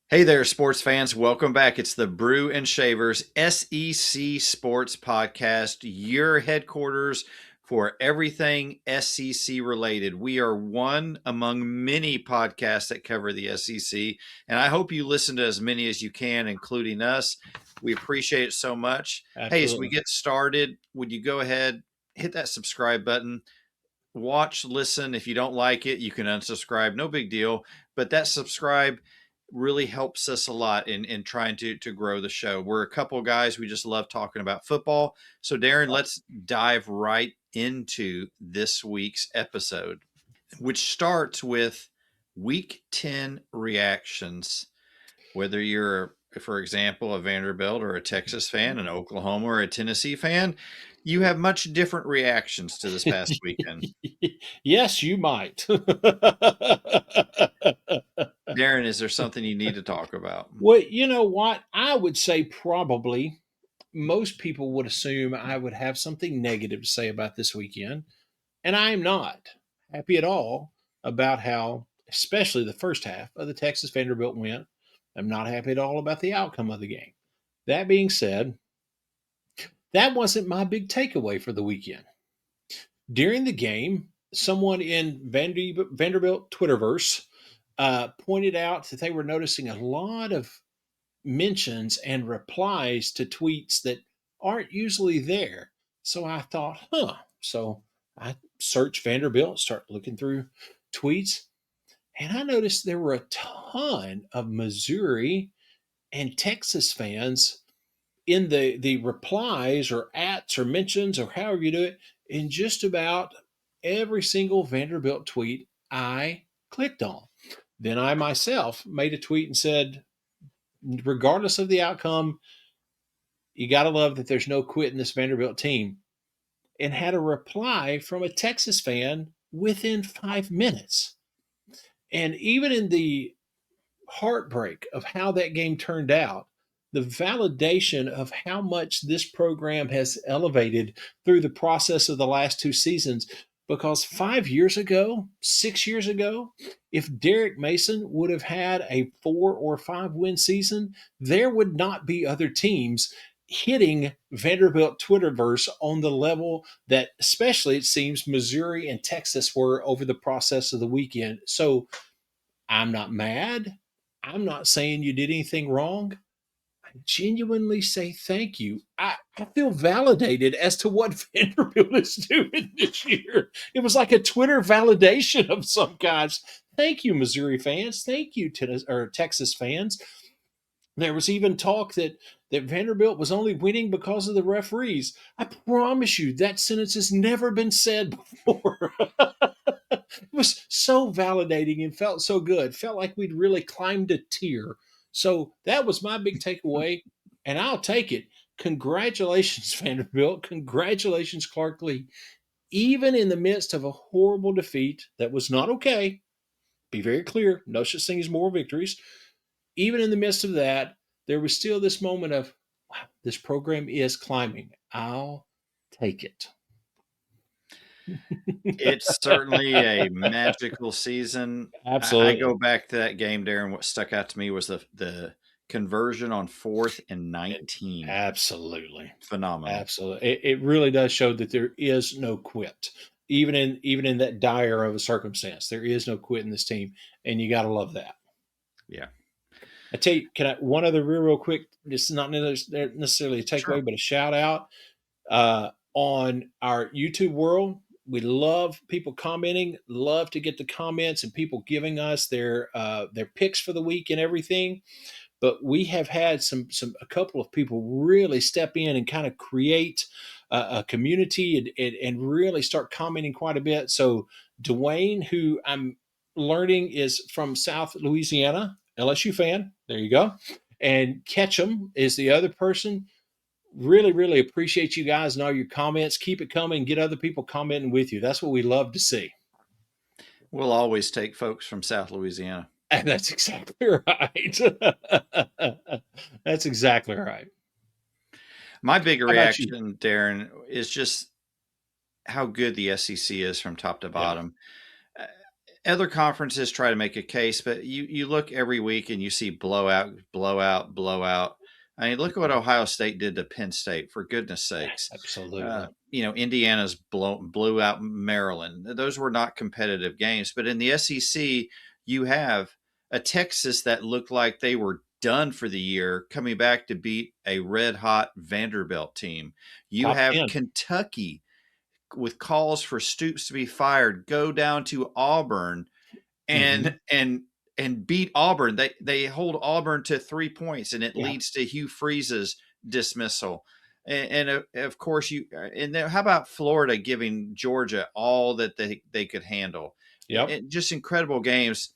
Hey there, sports fans. Welcome back. It's the Brew and Shavers SEC Sports Podcast, your headquarters for everything SEC related. We are one among many podcasts that cover the SEC, and I hope you listen to as many as you can, including us. We appreciate it so much. Absolutely. Hey, as we get started, would you go ahead, hit that subscribe button? Watch, listen. If you don't like it, you can unsubscribe. No big deal. But that subscribe really helps us a lot in trying to grow the show. We're a couple of guys. We just love talking about football. So, Darren, let's dive right into this week's episode, which starts with Week 10 reactions. Whether you're, for example, a Vanderbilt or a Texas fan, an Oklahoma or a Tennessee fan, you have much different reactions to this past weekend. Yes, you might. Darren, is there something you need to talk about? Well, you know what? I would say probably most people would assume I would have something negative to say about this weekend, and I am not happy at all about how, especially the first half of the Texas Vanderbilt went. I'm not happy at all about the outcome of the game. That being said, that wasn't my big takeaway for the weekend. During the game, someone in Vanderbilt Twitterverse pointed out that they were noticing a lot of mentions and replies to tweets that aren't usually there. So I thought, So I searched Vanderbilt, start looking through tweets, and I noticed there were a ton of Missouri and Texas fans in the replies or ats or mentions or however you do it in just about every single Vanderbilt tweet I clicked on. Then I myself made a tweet and said, regardless of the outcome, you got to love that there's no quit in this Vanderbilt team. And had a reply from a Texas fan within 5 minutes. And even in the heartbreak of how that game turned out, the validation of how much this program has elevated through the process of the last two seasons. Because 5 years ago, 6 years ago, if Derek Mason would have had a 4 or 5 win season, there would not be other teams hitting Vanderbilt Twitterverse on the level that, especially it seems, Missouri and Texas were over the process of the weekend. So I'm not mad. I'm not saying you did anything wrong. I genuinely say thank you. I feel validated as to what Vanderbilt is doing this year. It was like a Twitter validation of some kinds. Thank you, Missouri fans. Thank you, Texas fans. There was even talk that Vanderbilt was only winning because of the referees. I promise you that sentence has never been said before. It was so validating and felt so good. Felt like we'd really climbed a tier. So that was my big takeaway, and I'll take it. Congratulations, Vanderbilt. Congratulations, Clark Lee. Even in the midst of a horrible defeat that was not okay, be very clear, no such thing as moral victories. Even in the midst of that, there was still this moment of, wow, this program is climbing. I'll take it. It's certainly a magical season. Absolutely. I go back to that game, Darren. What stuck out to me was the conversion on 4th and 19. Absolutely. Phenomenal. Absolutely. It really does show that there is no quit. Even in that dire of a circumstance, there is no quit in this team, and you got to love that. Yeah. I tell you, one other real quick, this is not necessarily a takeaway, Sure. but a shout out on our YouTube world. We love people commenting, love to get the comments and people giving us their picks for the week and everything. But we have had a couple of people really step in and kind of create a community and really start commenting quite a bit. So Dwayne, who I'm learning is from South Louisiana, LSU fan. There you go. And Ketchum is the other person. Really, really appreciate you guys and all your comments. Keep it coming. Get other people commenting with you. That's what we love to see. We'll always take folks from South Louisiana. And that's exactly right. That's exactly right. My big reaction, Darren, is just how good the SEC is from top to Yeah. bottom. Uh, Other conferences try to make a case, but you look every week and you see blowout, blowout, blowout. I mean, look at what Mhm. Ohio State did to Penn State, for goodness sakes. Absolutely. Indiana's blew out Maryland. Those were not competitive games. But in the SEC, you have a Texas that looked like they were done for the year coming back to beat a red hot Vanderbilt team. You Top have 10. Kentucky with calls for Stoops to be fired, go down to Auburn Hmm. and beat Auburn. They hold Auburn to 3 points, and it Yeah. leads to Hugh Freeze's dismissal. And of course and then how about Florida giving Georgia all that they could handle? Yep. Just incredible games,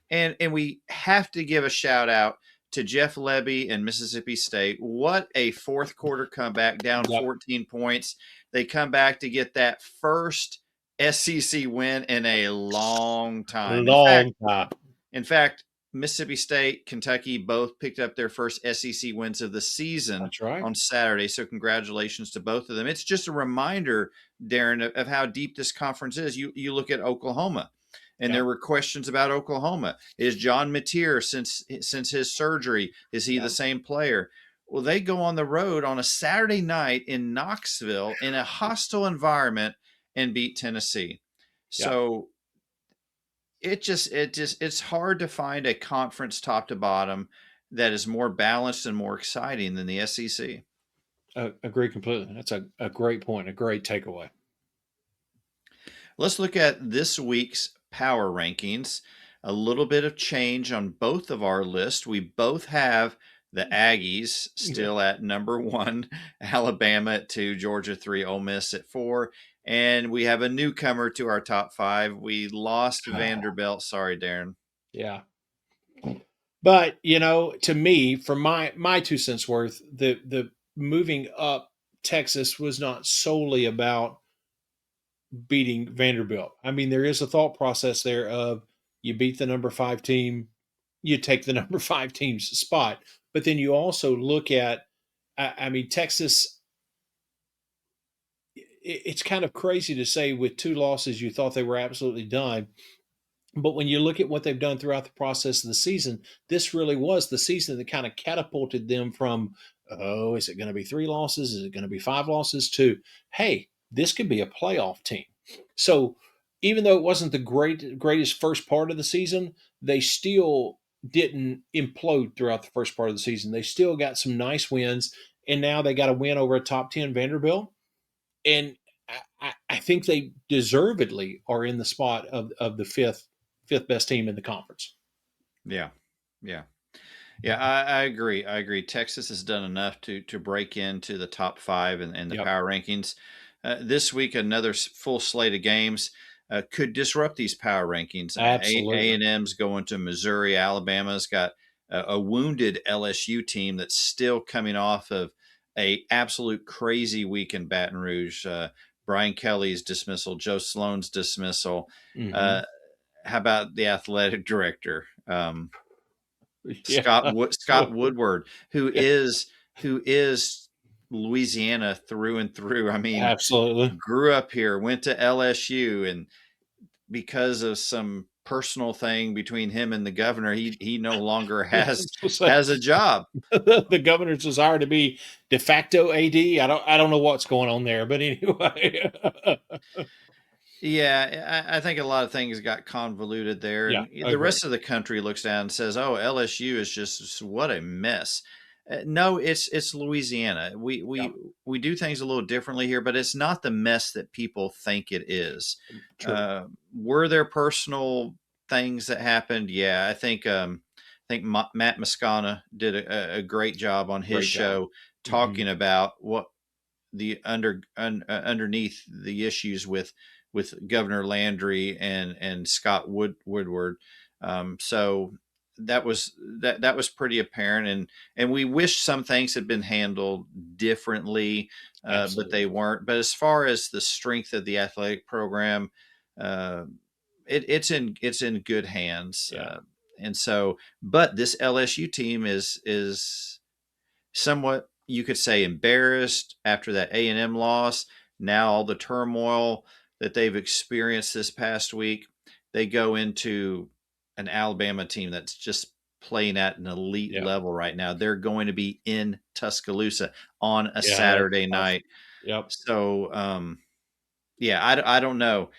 and we have to give a shout out to Jeff Levy and Mississippi State. What a fourth quarter comeback, down Yep. 14 points. They come back to get that first SEC win in a long time. Long time. In fact, Mississippi State, Kentucky both picked up their first SEC wins of the season That's right. on Saturday. So congratulations to both of them. It's just a reminder, Darren, of how deep this conference is. You look at Oklahoma, and Yep. there were questions about Oklahoma. Is John Mateer, since his surgery, is he the Yep. same player? Well, they go on the road on a Saturday night in Knoxville in a hostile environment and beat Tennessee. Yep. So it's hard to find a conference top to bottom that is more balanced and more exciting than the SEC. Agree completely. That's a great point, a great takeaway. Let's look at this week's power rankings. A little bit of change on both of our lists. We both have the Aggies Yeah. still at number one, Alabama at two, Georgia three, Ole Miss at four. And we have a newcomer to our top five. We lost Ah, Vanderbilt. Sorry, Darren. yeah. But to me, for my 2 cents worth, the moving up Texas was not solely about beating Vanderbilt. I mean, there is a thought process there of you beat the number 5 team, you take the number 5 team's spot. But then you also look at, I mean, Texas. It's kind of crazy to say with 2 losses you thought they were absolutely done. But when you look at what they've done throughout the process of the season, this really was the season that kind of catapulted them from, oh, is it going to be 3 losses? Is it going to be 5 losses? To, hey, this could be a playoff team. So even though it wasn't the greatest first part of the season, they still didn't implode throughout the first part of the season. They still got some nice wins, and now they got a win over a top 10 Vanderbilt. And I think they deservedly are in the spot of the fifth best team in the conference. Yeah. Yeah. Yeah, I agree. I agree. Texas has done enough to break into the top five and the Yep, power rankings. This week, another full slate of games could disrupt these power rankings. absolutely. A&M's going to Missouri. Alabama's got a wounded LSU team that's still coming off of a absolute crazy week in Baton Rouge. Brian Kelly's dismissal, Joe Sloan's dismissal. Hmm. Uh, how about the athletic director? Yeah, Scott Woodward, yeah, who is Louisiana through and through. I mean, absolutely. grew up here, went to LSU, and because of some personal thing between him and the governor, he no longer Yeah, has a job. the governor's desire to be de facto AD. I don't know what's going on there, but anyway. Yeah, I think a lot of things got convoluted there, Yeah, and I the agree. rest of the country looks down and says, "Oh, LSU is just what a mess." No, it's Louisiana. Yeah, We do things a little differently here, but it's not the mess that people think it is. true. Were there personal things that happened? Yeah, I think Matt Moscona did a great job on his Great job. show Hmm. talking about what underneath the issues with Governor Landry and Scott Woodward. So that was pretty apparent, and we wish some things had been handled differently, but they Absolutely. weren't. But as far as the strength of the athletic program, uh, it's in good hands. Yeah. And so, but this LSU team is somewhat, you could say, embarrassed after that A&M loss. Now all the turmoil that they've experienced this past week, they go into an Alabama team that's just playing at an elite Yep. level right now. They're going to be in Tuscaloosa on a Yeah, that's Saturday tough. night. Yep. So, yeah, I don't know.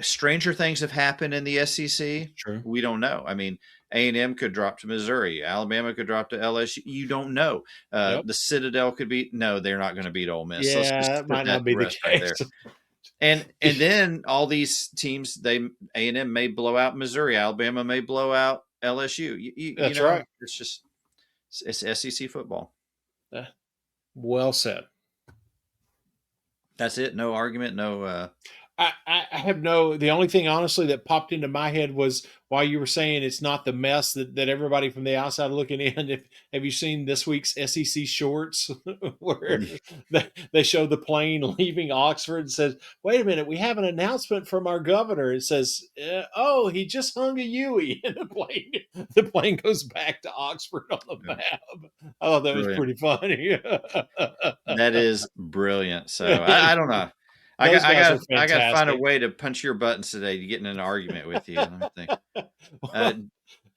Stranger things have happened in the SEC. True. We don't know. I mean, A&M could drop to Missouri. Alabama could drop to LSU. You don't know. Yep. The Citadel could beat. No, they're not going to beat Ole Miss. Let's Yeah, just that put might that not be to the rest right case. there. And then all these teams, A&M may blow out Missouri. Alabama may blow out LSU. You That's know, right. it's just it's SEC football. Uh, Well said. That's it. No argument. No. I have the only thing honestly that popped into my head was while you were saying it's not the mess that everybody from the outside looking in. Have you seen this week's SEC shorts where they show the plane leaving Oxford and says, wait a minute, we have an announcement from our governor. It says, oh, he just hung a Yui, and the plane goes back to Oxford on the map. I thought that was Brilliant. pretty funny. That is brilliant. So I don't know. Those guys are I got to find a fantastic. way to punch your buttons today to get in an argument with you. Let me think.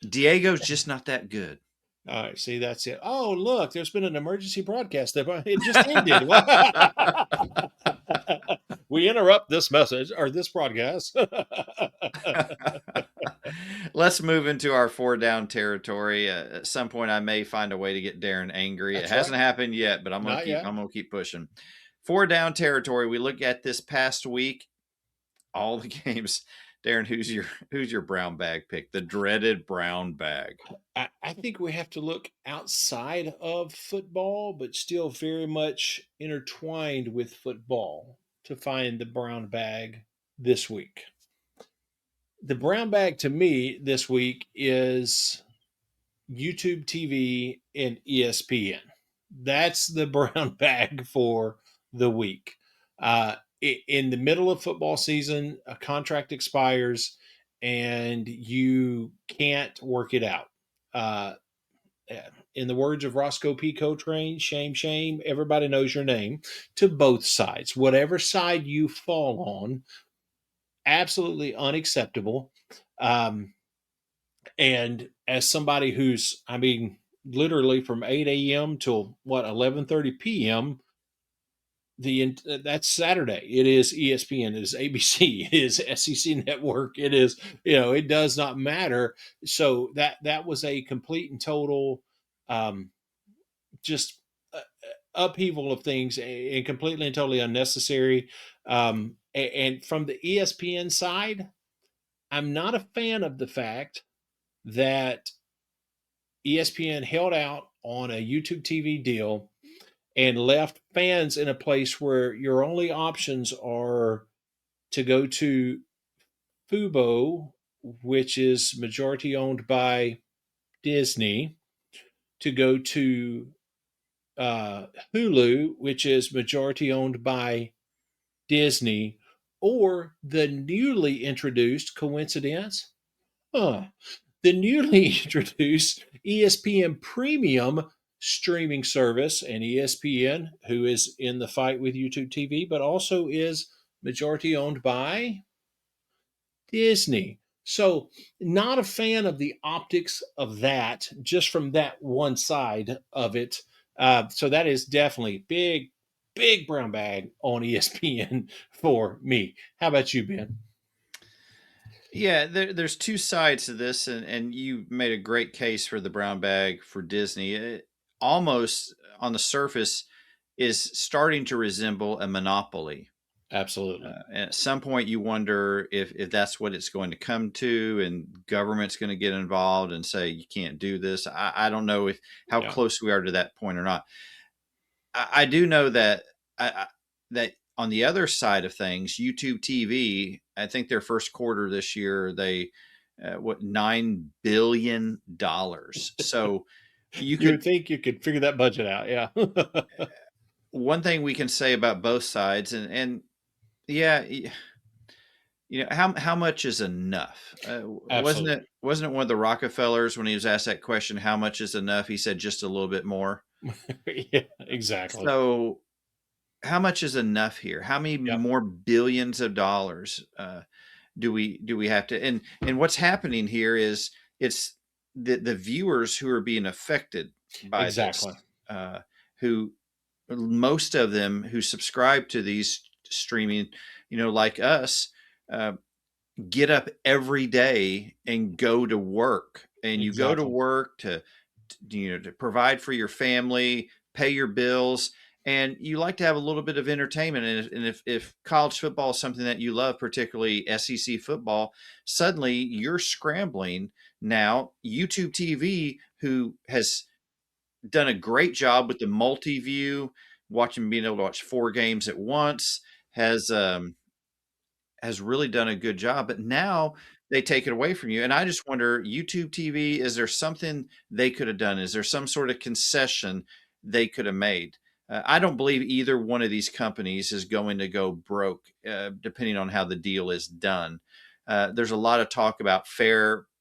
Diego's just not that good. All right, see, that's it. Oh, look, there's been an emergency broadcast. It just ended. We interrupt this message or this broadcast. Let's move into our 4-down territory. At some point, I may find a way to get Darren angry. It That's hasn't right. happened yet, but Not yet. I'm gonna keep pushing. 4-down territory. We look at this past week, all the games. Darren, who's your brown bag pick? The dreaded brown bag. I think we have to look outside of football, but still very much intertwined with football to find the brown bag this week. The brown bag to me this week is YouTube TV and ESPN. That's the brown bag for the week. In the middle of football season, a contract expires and you can't work it out. Uh, in the words of Roscoe P. Coltrane, shame, shame, everybody knows your name, to both sides. Whatever side you fall on, absolutely unacceptable. Um, and as somebody who's, I mean, literally from 8 a.m. till what 11:30 p.m. That's Saturday. It is ESPN. It is ABC. It is SEC Network. It is it does not matter. So that was a complete and total um, just upheaval of things and completely and totally unnecessary. And from the ESPN side, I'm not a fan of the fact that ESPN held out on a YouTube TV deal and left fans in a place where your only options are to go to Fubo, which is majority owned by Disney, to go to Hulu, which is majority owned by Disney, or the newly introduced coincidence, huh, the newly introduced ESPN Premium streaming service, and ESPN, who is in the fight with YouTube TV, but also is majority owned by Disney. So, not a fan of the optics of that, just from that one side of it. So, that is definitely big, big brown bag on ESPN for me. How about you, Ben? Yeah, there's two sides to this, and you made a great case for the brown bag for Disney. It almost on the surface is starting to resemble a monopoly. Absolutely. And at some point, you wonder if that's what it's going to come to, and government's going to get involved and say you can't do this. I don't know if how Yeah. close we are to that point or not. I do know that that on the other side of things, YouTube TV, I think their first quarter this year, they what $9 billion. So you You would could think you could figure that budget out. Yeah. one thing we can say about both sides, and yeah, how much is enough? Absolutely. Wasn't it one of the Rockefellers when he was asked that question, how much is enough? He said just a little bit more. Yeah, exactly. So how much is enough here? How many Yep. more billions of dollars do we have to? And what's happening here is it's the viewers who are being affected by this, Exactly. uh, who most of them who subscribe to these streaming, like us, uh, get up every day and go to work, and you go to Exactly. work to provide for your family, pay your bills, and you like to have a little bit of entertainment. And if college football is something that you love, particularly SEC football, suddenly you're scrambling. Now YouTube TV, who has done a great job with the multi-view, being able to watch 4 games at once, has really done a good job, but now they take it away from you. And I just wonder, YouTube TV, is there something they could have done? Is there some sort of concession they could have made? I don't believe either one of these companies is going to go broke, depending on how the deal is done. There's a lot of talk about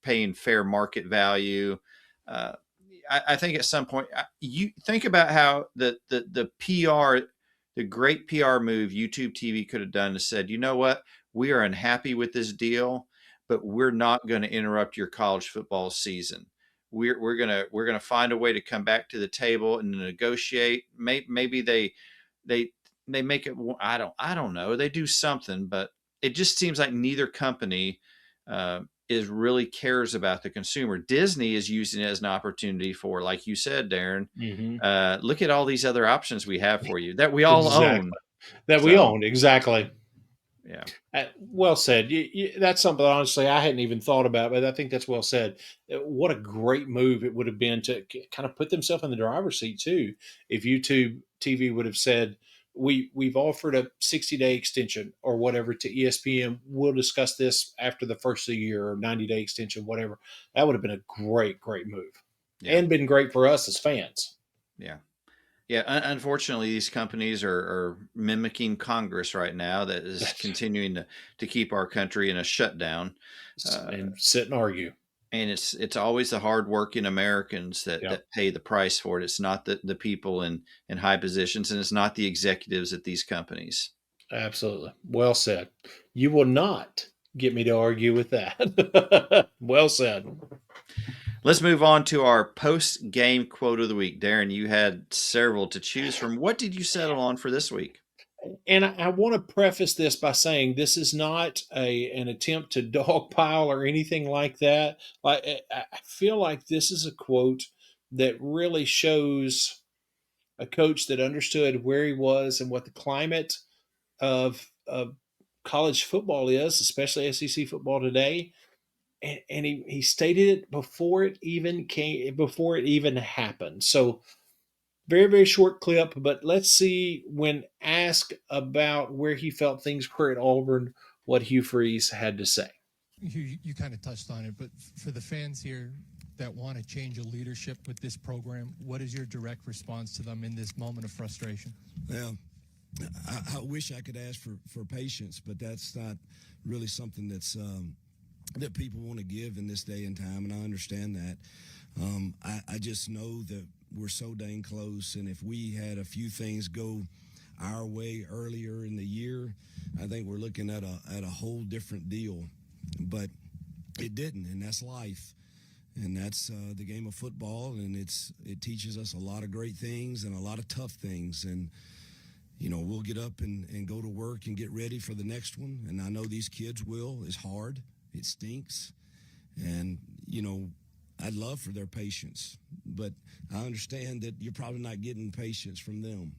paying fair market value. Uh, I think at some point, you think about how the PR, the great PR move YouTube TV could have done, is said, you know what, we are unhappy with this deal, but we're not going to interrupt your college football season. We're gonna find a way to come back to the table and negotiate. Maybe they they make it. I don't know. They do something, but it just seems like neither company is really cares about the consumer. Disney is using it as an opportunity for, like you said, Darren. Hmm. Look at all these other options we have for you that we all own. Exactly. That we So own. Exactly. yeah. Well said. That's something honestly I hadn't even thought about, but I think that's well said. What a great move it would have been to kind of put themselves in the driver's seat too. If YouTube TV would have said, we've offered a 60-day extension or whatever to ESPN. We'll discuss this after the first of the year, or 90-day extension, whatever. That would have been a great move, Yeah. and been great for us as fans. Yeah. Yeah, unfortunately, these companies are mimicking Congress right now, that is continuing to keep our country in a shutdown. Uh, And sit and argue. and it's always the hardworking Americans that Yep. pay the price for it. It's not the people in high positions, and it's not the executives at these companies. Absolutely. Well said. You will not get me to argue with that. Well said. Let's move on to our post game quote of the week. Darren, you had several to choose from. What did you settle on for this week? And I want to preface this by saying this is not an attempt to dogpile or anything like that. Like, I feel like this is a quote that really shows a coach that understood where he was and what the climate of college football is, especially SEC football today. And he stated it before it even happened. So very short clip, but let's see, when asked about where he felt things were at Auburn, what Hugh Freeze had to say. You kind of touched on it, but for the fans here that want to change a leadership with this program, what is your direct response to them in this moment of frustration? Well, I wish I could ask for patience, but that's not really something that people want to give in this day and time, and I understand that. I just know that we're so dang close, and if we had a few things go our way earlier in the year, I think we're looking at a whole different deal. But it didn't, and that's life, and that's the game of football, and it teaches us a lot of great things and a lot of tough things, and we'll get up and go to work and get ready for the next one, and I know these kids will. It's hard, it stinks, and I'd love for their patience, but I understand that you're probably not getting patience from them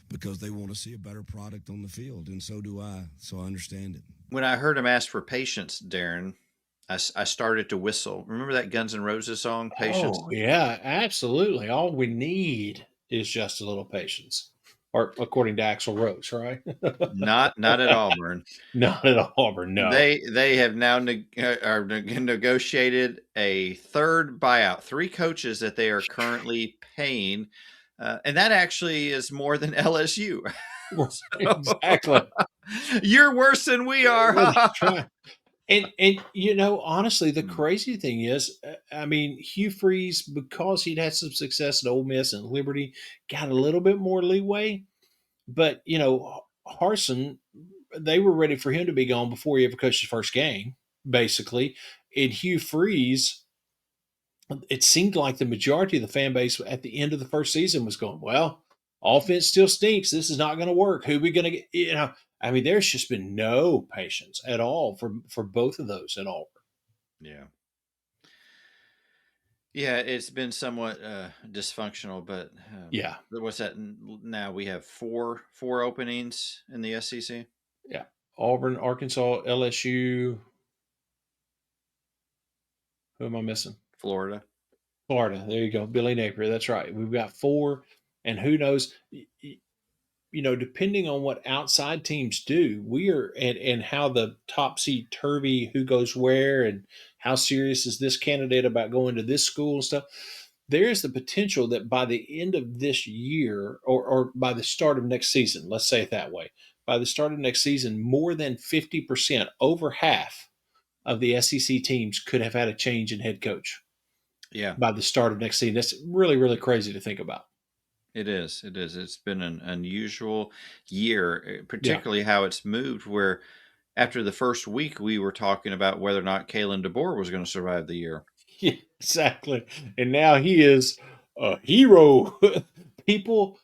because they want to see a better product on the field, and so do I, so I understand it. When I heard him ask for patience, Darren, I started to whistle. Remember that Guns N' Roses song, Patience? Oh, yeah, absolutely. All we need is just a little patience. Or according to Axl Rose, right? Not at Auburn. Not at Auburn, no. They have now negotiated a third buyout, 3 coaches that they are currently paying, and that actually is more than LSU. So, Exactly. you're worse than we Well, are. that's right. And honestly, the crazy thing is, I mean, Hugh Freeze, because he'd had some success at Ole Miss and Liberty, got a little bit more leeway. But, Harson, they were ready for him to be gone before he ever coached his first game, basically. And Hugh Freeze, it seemed like the majority of the fan base at the end of the first season was going, well, offense still stinks. This is not going to work. Who are we going to get? I mean, there's just been no patience at all for both of those at all. Yeah. Yeah, it's been somewhat dysfunctional, but Yeah. what's that? Now we have four openings in the SEC. Yeah. Auburn, Arkansas, LSU. Who am I missing? Florida. Florida. There you go. Billy Napier. That's right. We've got four. And who knows? Depending on what outside teams do, we are and how the topsy turvy who goes where and how serious is this candidate about going to this school and stuff. There is the potential that by the end of this year or by the start of next season, let's say it that way, by the start of next season, more than 50%, over half of the SEC teams could have had a change in head coach Yeah, by the start of next season. That's really, really crazy to think about. it is. It is. It's been an unusual year, Yeah. particularly how it's moved. Where after the first week, we were talking about whether or not Kalen DeBoer was going to survive the year. Yeah, exactly. And now he is a hero. People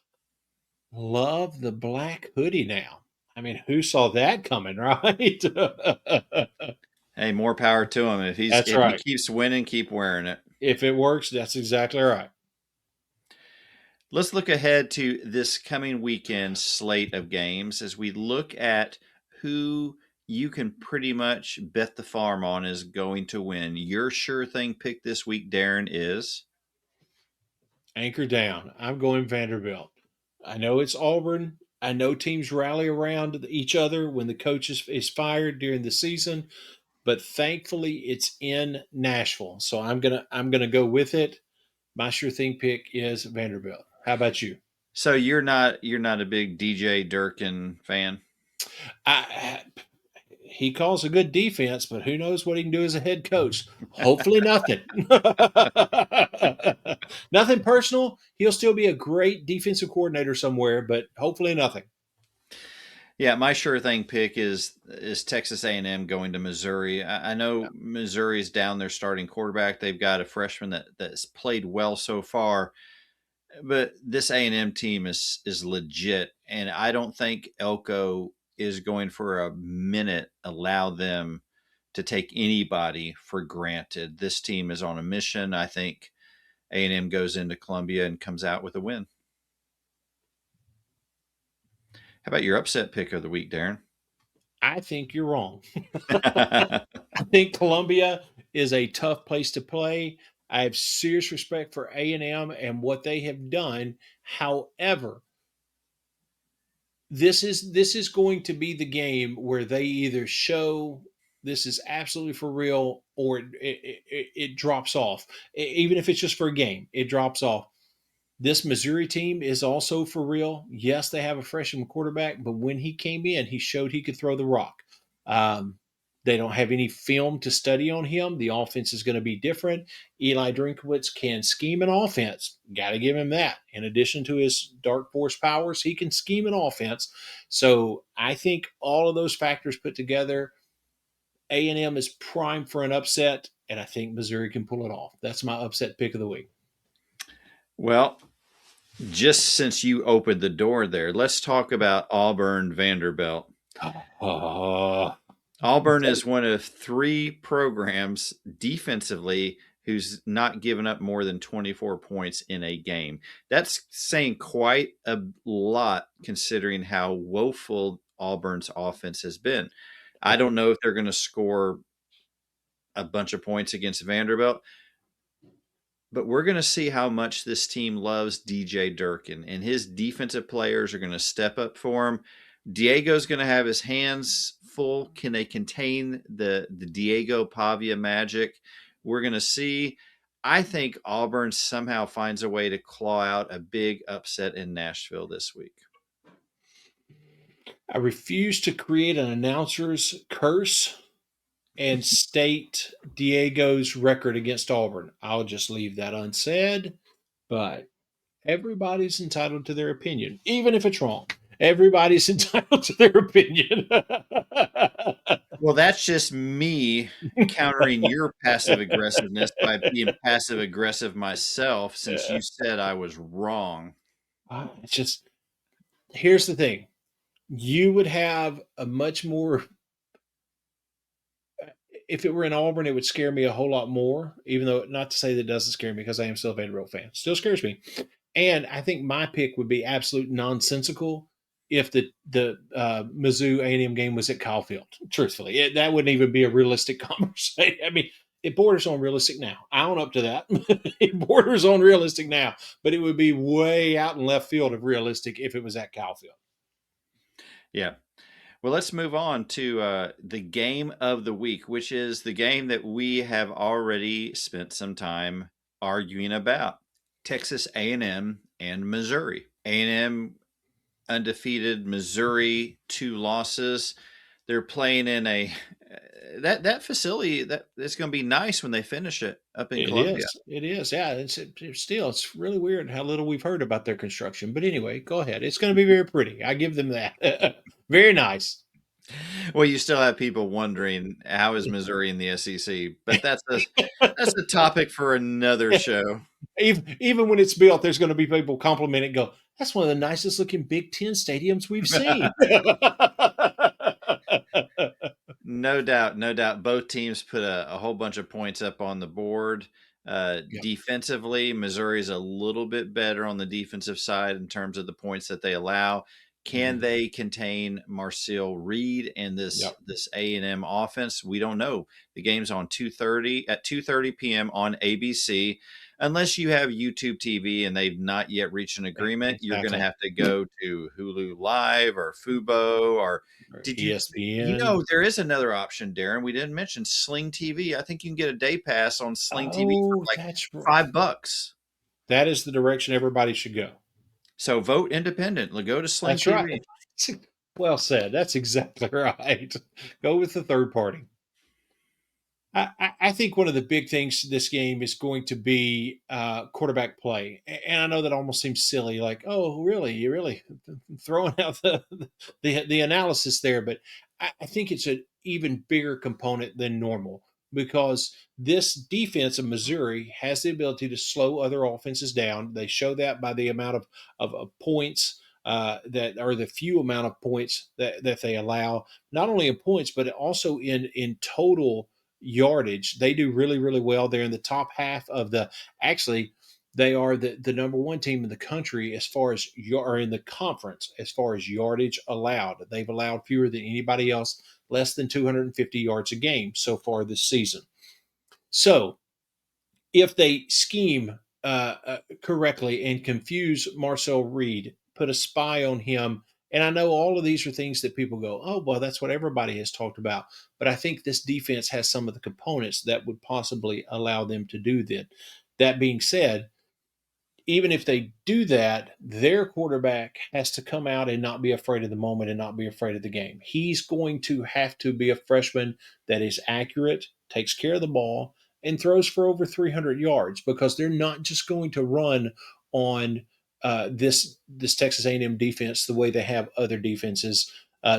love the black hoodie now. I mean, who saw that coming, right? Hey, more power to him. That's If he right. keeps winning, keep wearing it. If it works, that's exactly right. Let's look ahead to this coming weekend slate of games as we look at who you can pretty much bet the farm on is going to win. Your sure thing pick this week, Darren, is Anchor down. I'm going Vanderbilt. I know it's Auburn. I know teams rally around each other when the coach is fired during the season, but thankfully it's in Nashville. So I'm gonna go with it. My sure thing pick is Vanderbilt. How about you? so you're not a big DJ Durkin fan. I, he calls a good defense, but who knows what he can do as a head coach? Hopefully, nothing. Nothing personal. He'll still be a great defensive coordinator somewhere, but hopefully, nothing. Yeah, my sure thing pick is Texas A&M going to Missouri. I know Missouri's down their starting quarterback. They've got a freshman that's played well so far, but this A&M team is legit, and I don't think Elko is going for a minute allow them to take anybody for granted. This team is on a mission. I think A&M goes into Columbia and comes out with a win. How about your upset pick of the week, Darren? I think you're wrong. I think Columbia is a tough place to play. I have serious respect for A&M and what they have done. However, this is going to be the game where they either show this is absolutely for real or it drops off. Even if it's just for a game, it drops off. This Missouri team is also for real. Yes, they have a freshman quarterback, but when he came in, he showed he could throw the rock. Um, they don't have any film to study on him. The offense is going to be different. Eli Drinkowitz can scheme an offense. Got to give him that. In addition to his dark force powers, he can scheme an offense. So I think all of those factors put together, A&M is primed for an upset, and I think Missouri can pull it off. That's my upset pick of the week. Well, just since you opened the door there, let's talk about Auburn Vanderbilt. Auburn is one of three programs defensively who's not given up more than 24 points in a game. That's saying quite a lot considering how woeful Auburn's offense has been. I don't know if they're going to score a bunch of points against Vanderbilt, but we're going to see how much this team loves DJ Durkin, and his defensive players are going to step up for him. Diego's going to have his hands full. Can they contain the Diego Pavia magic? We're going to see. I think Auburn somehow finds a way to claw out a big upset in Nashville this week. I refuse to create an announcer's curse and state Diego's record against Auburn. I'll just leave that unsaid, but everybody's entitled to their opinion, even if it's wrong. Everybody's entitled to their opinion. Well, that's just me countering your passive aggressiveness by being passive aggressive myself, since you said I was wrong. It's just, here's the thing. You would have a much more, if it were in Auburn, it would scare me a whole lot more, even though, not to say that it doesn't scare me, because I am still a Vanderbilt fan. Still scares me. And I think my pick would be absolute nonsensical if the Mizzou A&M game was at Kyle Field. Truthfully, that wouldn't even be a realistic conversation. I mean, it borders on realistic now. I own up to that. It borders on realistic now, but it would be way out in left field of realistic if it was at Kyle Field. Yeah. Well, let's move on to the game of the week, which is the game that we have already spent some time arguing about. Texas A&M and Missouri. A&M undefeated, Missouri 2 losses. They're playing in a that facility that's going to be nice when they finish it up in Columbia. It is. Yeah, it's really weird how little we've heard about their construction. But anyway, go ahead. It's going to be very pretty. I give them that. Very nice. Well, you still have people wondering, how is Missouri in the SEC? But that's a topic for another show. Even when it's built, there's going to be people compliment it and go, that's one of the nicest looking Big Ten stadiums we've seen. No doubt, no doubt. Both teams put a whole bunch of points up on the board. Defensively, Missouri is a little bit better on the defensive side in terms of the points that they allow. Can they contain Marcel Reed and this A&M offense? We don't know. The game's on 2:30 p.m. on ABC. Unless you have YouTube TV and they've not yet reached an agreement, you're going to have to go to Hulu Live or Fubo or ESPN. You know, there is another option, Darren. We didn't mention Sling TV. I think you can get a day pass on Sling TV for like $5. That is the direction everybody should go. So vote independent. Go to Sling That's TV. Right. Well said. That's exactly right. Go with the third party. I think one of the big things this game is going to be quarterback play. And I know that almost seems silly, like, oh, really? You're really throwing out the analysis there. But I think it's an even bigger component than normal, because this defense of Missouri has the ability to slow other offenses down. They show that by the amount of points that are the few amount of points that they allow, not only in points, but also in total yardage. They do really, really well. They're in the top half of they are the number one team in the country as far as in the conference as far as yardage allowed. They've allowed fewer than anybody else, less than 250 yards a game so far this season. So if they scheme correctly and confuse Marcel Reed, put a spy on him, and I know all of these are things that people go, oh, well, that's what everybody has talked about. But I think this defense has some of the components that would possibly allow them to do that. That being said, even if they do that, their quarterback has to come out and not be afraid of the moment and not be afraid of the game. He's going to have to be a freshman that is accurate, takes care of the ball, and throws for over 300 yards, because they're not just going to run on this Texas A&M defense the way they have other defenses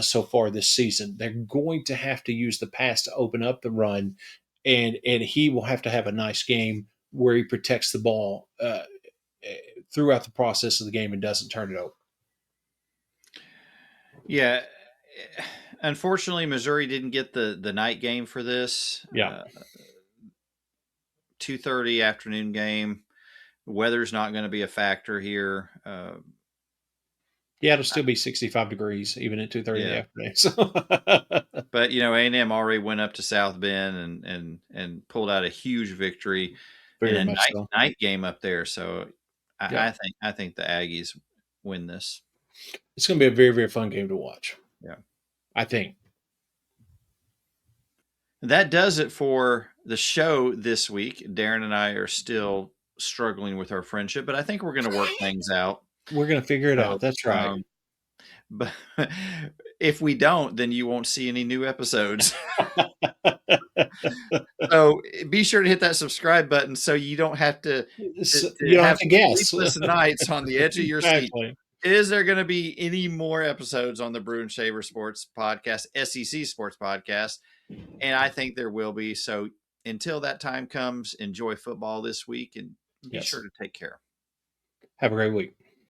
so far this season. They're going to have to use the pass to open up the run, and he will have to have a nice game where he protects the ball throughout the process of the game and doesn't turn it over. Yeah. Unfortunately, Missouri didn't get the night game for this. 2:30 afternoon game. Weather's not going to be a factor here. It'll still be 65 degrees even at 2:30 in the afternoon. So. But A&M already went up to South Bend and pulled out a huge victory in a night game up there. So I think the Aggies win this. It's going to be a very, very fun game to watch. Yeah, I think. That does it for the show this week. Darren and I are still struggling with our friendship, but I think we're going to work things out. We're going to figure it out. That's right. But if we don't, then you won't see any new episodes. So be sure to hit that subscribe button so you don't have to you don't have to guess. Sleepless nights on the edge of your seat. Is there going to be any more episodes on the Brew and Shaver Sports Podcast, SEC Sports Podcast? And I think there will be. So until that time comes, enjoy football this week and be Yes. sure to take care. Have a great week.